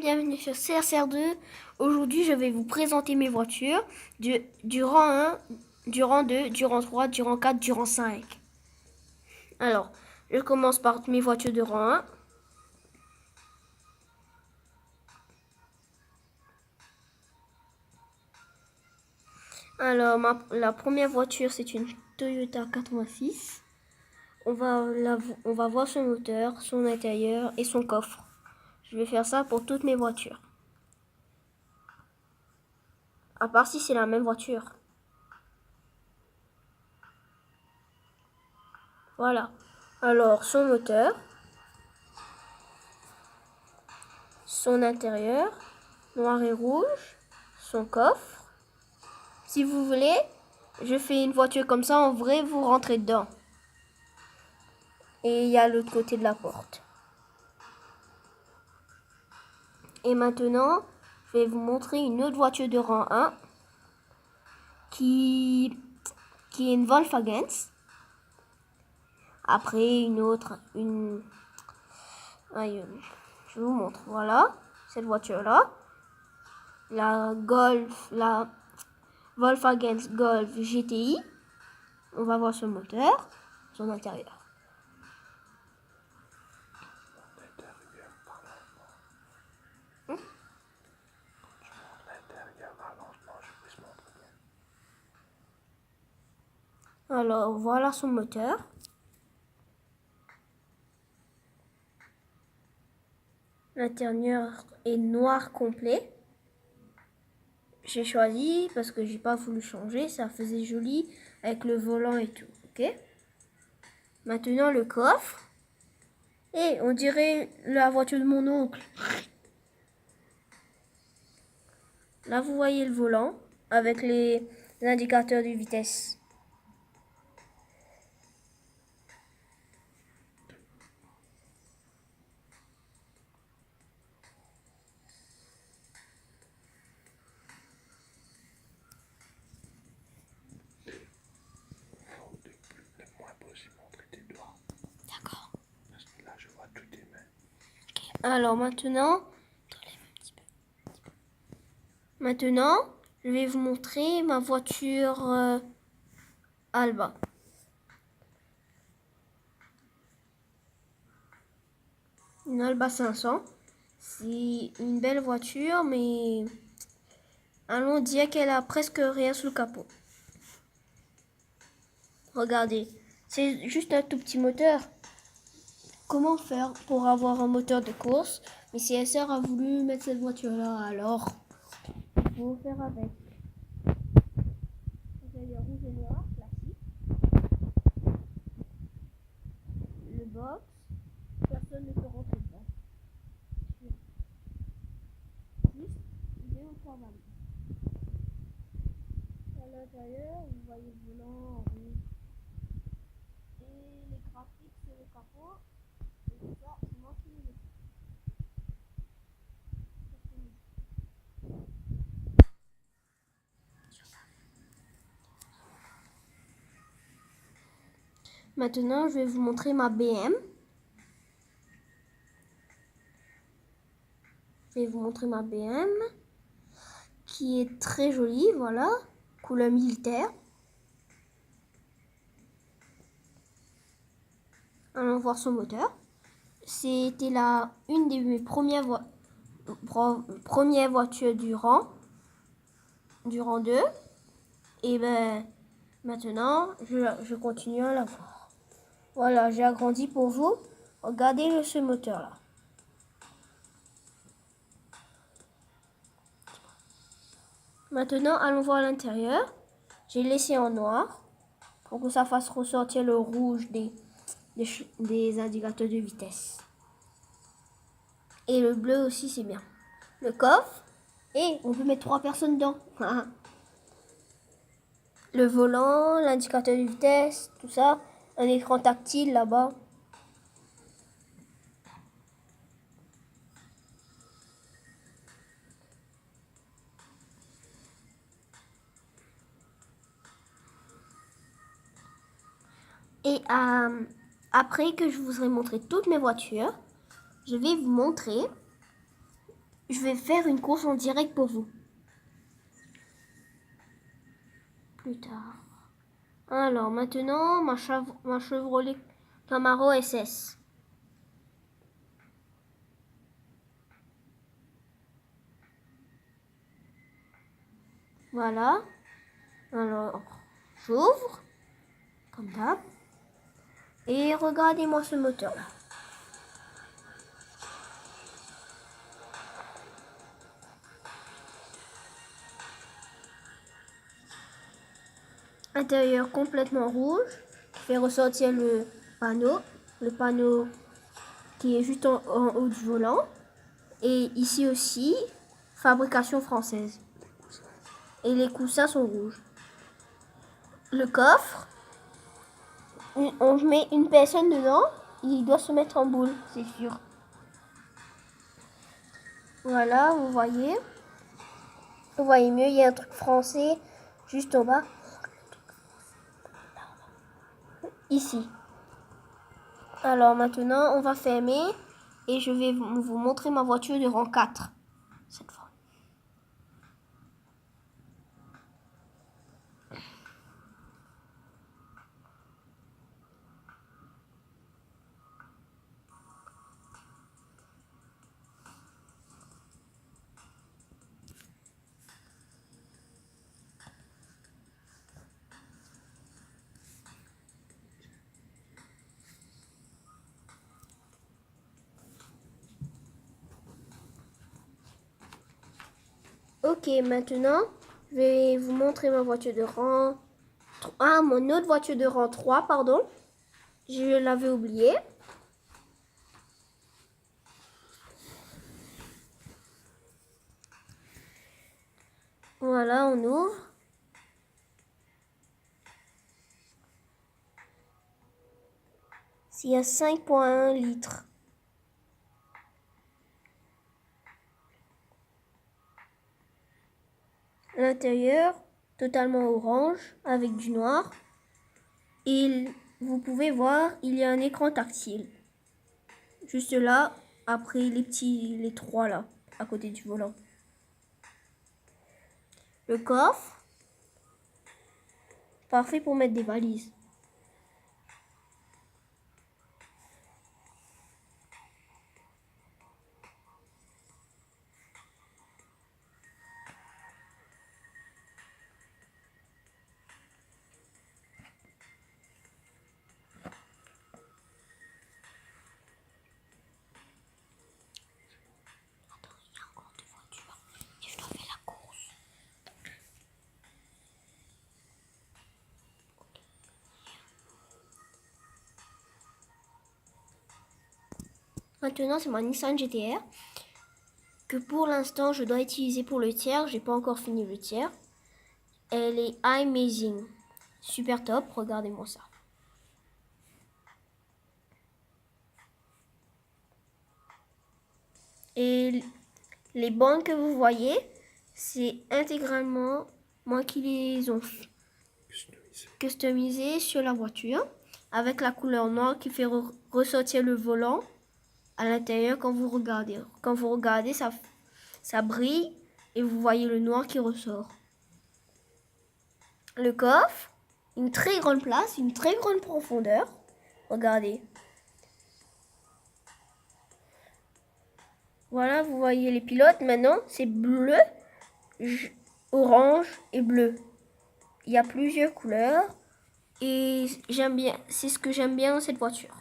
Bienvenue sur CRCR2. Aujourd'hui, je vais vous présenter mes voitures du rang 1, du rang 2, du rang 3, du rang 4, du rang 5. Alors, je commence par mes voitures de rang 1. Alors, la première voiture, c'est une Toyota 86. On va voir son moteur, son intérieur et son coffre. Je vais faire ça pour toutes mes voitures. À part si c'est la même voiture. Voilà. Alors, son moteur, son intérieur, noir et rouge, son coffre. Si vous voulez, je fais une voiture comme ça, en vrai, vous rentrez dedans. Et il y a l'autre côté de la porte. Et maintenant, je vais vous montrer une autre voiture de rang 1 qui est une Volkswagen. Après, je vous montre. Voilà, cette voiture-là. La Volkswagen Golf GTI. On va voir son moteur, son intérieur. Alors, voilà son moteur. L'intérieur est noir complet. J'ai choisi parce que j'ai pas voulu changer. Ça faisait joli avec le volant et tout. Ok. Maintenant, le coffre. Et on dirait la voiture de mon oncle. Là, vous voyez le volant avec les indicateurs de vitesse. D'accord. Parce que là, je vois toutes tes mains. Okay. Alors maintenant, je vais vous montrer ma voiture Alba. Une Alba 500. C'est une belle voiture, mais allons dire qu'elle a presque rien sous le capot. Regardez, c'est juste un tout petit moteur. Comment faire pour avoir un moteur de course? Mais CSR a voulu mettre cette voiture-là, alors il faut faire avec. Intérieur rouge et noir, classique. Le box, personne ne peut rentrer dedans. Juste 2 ou 3 valises. À l'intérieur, vous voyez le volant en rouge. Et les graphiques sur le capot. Et tout ça, c'est moi qui les ai fait. Maintenant, je vais vous montrer ma BM. Je vais vous montrer ma BM qui est très jolie, voilà, couleur militaire. Allons voir son moteur. C'était une de mes premières voitures du rang 2. Et ben maintenant, je continue à la voir. Voilà, j'ai agrandi pour vous. Regardez ce moteur là. Maintenant, allons voir l'intérieur. J'ai laissé en noir pour que ça fasse ressortir le rouge des indicateurs de vitesse. Et le bleu aussi, c'est bien. Le coffre. Et on peut mettre 3 personnes dedans. Le volant, l'indicateur de vitesse, tout ça. Un écran tactile là-bas. Et après que je vous aurai montré toutes mes voitures, je vais vous montrer je vais faire une course en direct pour vous. Plus tard. Alors, maintenant, ma Chevrolet Camaro SS. Voilà. Alors, j'ouvre, comme d'hab. Et regardez-moi ce moteur-là. Intérieur complètement rouge, qui fait ressortir le panneau qui est juste en haut du volant. Et ici aussi, fabrication française. Et les coussins sont rouges. Le coffre, on met une personne dedans, il doit se mettre en boule, c'est sûr. Voilà, vous voyez. Vous voyez mieux, il y a un truc français juste en bas. Ici. Alors maintenant, on va fermer et je vais vous montrer ma voiture de rang 4 cette fois. Ok, maintenant, je vais vous montrer ma voiture de rang... Ah, mon autre voiture de rang 3, pardon. Je l'avais oublié. Voilà, on ouvre. Il y a 5,1 litres. L'intérieur, totalement orange, avec du noir. Et vous pouvez voir, il y a un écran tactile. Juste là, après les trois là, à côté du volant. Le coffre, parfait pour mettre des valises. Maintenant, c'est ma Nissan GT-R que pour l'instant, je dois utiliser pour le tiers. J'ai pas encore fini le tiers. Elle est amazing. Super top, regardez-moi ça. Et les bandes que vous voyez, c'est intégralement moi qui les ont customisées sur la voiture. Avec la couleur noire qui fait ressortir le volant à l'intérieur quand vous regardez. Quand vous regardez, ça brille et vous voyez le noir qui ressort. Le coffre, une très grande place, une très grande profondeur. Regardez. Voilà, vous voyez les pilotes. Maintenant, c'est bleu, orange et bleu. Il y a plusieurs couleurs et j'aime bien. C'est ce que j'aime bien dans cette voiture.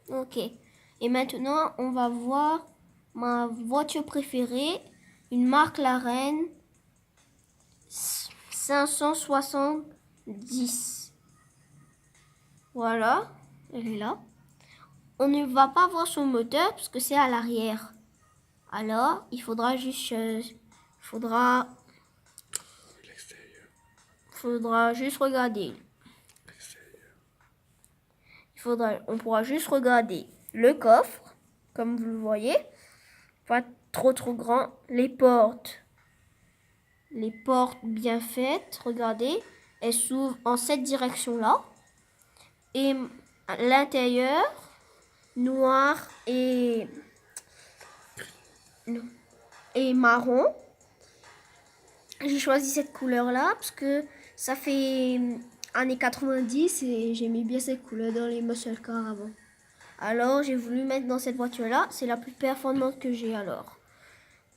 Ok. Et maintenant, on va voir ma voiture préférée, une McLaren 570. Voilà, elle est là. On ne va pas voir son moteur parce que c'est à l'arrière. Alors, il faudra juste... faudra juste regarder. On pourra juste regarder le coffre, comme vous le voyez. Pas trop grand. Les portes bien faites. Regardez, elles s'ouvrent en cette direction-là. et l'intérieur noir et marron. J'ai choisi cette couleur-là parce que ça fait années 90 et j'aimais bien cette couleur dans les muscle cars avant. Alors j'ai voulu mettre dans cette voiture-là. C'est la plus performante que j'ai alors.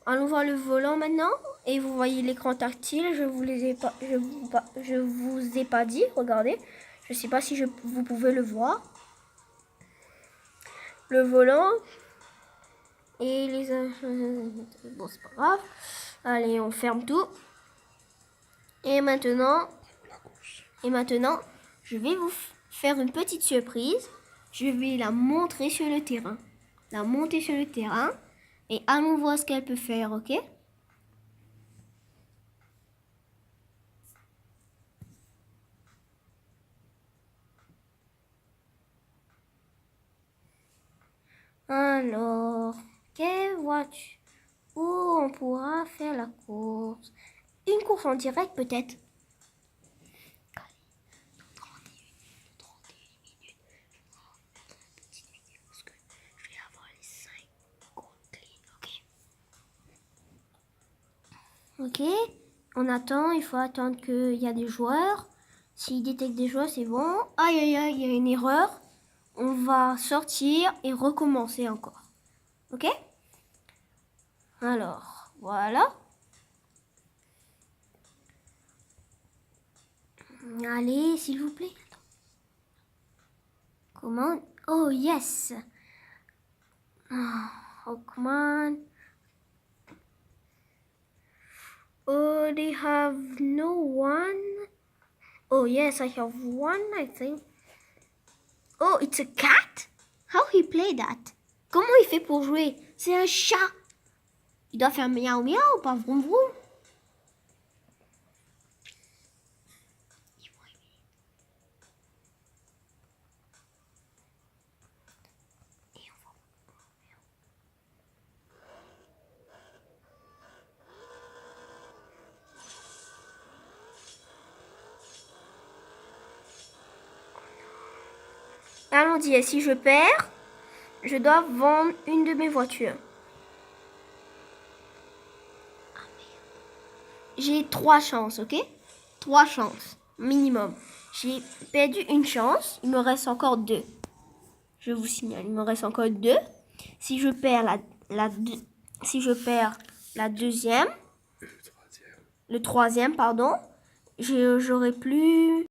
Allons voir le volant maintenant. Et vous voyez l'écran tactile. Je vous ai pas dit. Regardez. Je sais pas si vous pouvez le voir. Le volant. Et les... Bon, c'est pas grave. Allez, on ferme tout. Et maintenant, je vais vous faire une petite surprise. Je vais la montrer sur le terrain. La monter sur le terrain. Et allons voir ce qu'elle peut faire, ok? Alors, quelle voiture? Où on pourra faire la course? Une course en direct peut-être? Ok, on attend, il faut attendre qu'il y a des joueurs. S'il détecte des joueurs, c'est bon. Aïe, aïe, aïe, il y a une erreur. On va sortir et recommencer encore. Ok? Alors, voilà. Allez, s'il vous plaît. Comment? Oh, yes. Oh, come on. Oh, they have no one. Oh, yes, I have one, I think. Oh, it's a cat? How he play that? Comment il fait pour jouer? C'est un chat. Il doit faire miaou miaou, pas vroom vroom. Allons-y, et si je perds, je dois vendre une de mes voitures. J'ai 3 chances, ok? 3 chances, minimum. J'ai perdu une chance, il me reste encore 2. Je vous signale, il me reste encore 2. Si je perds la deuxième, le troisième, pardon, j'aurai plus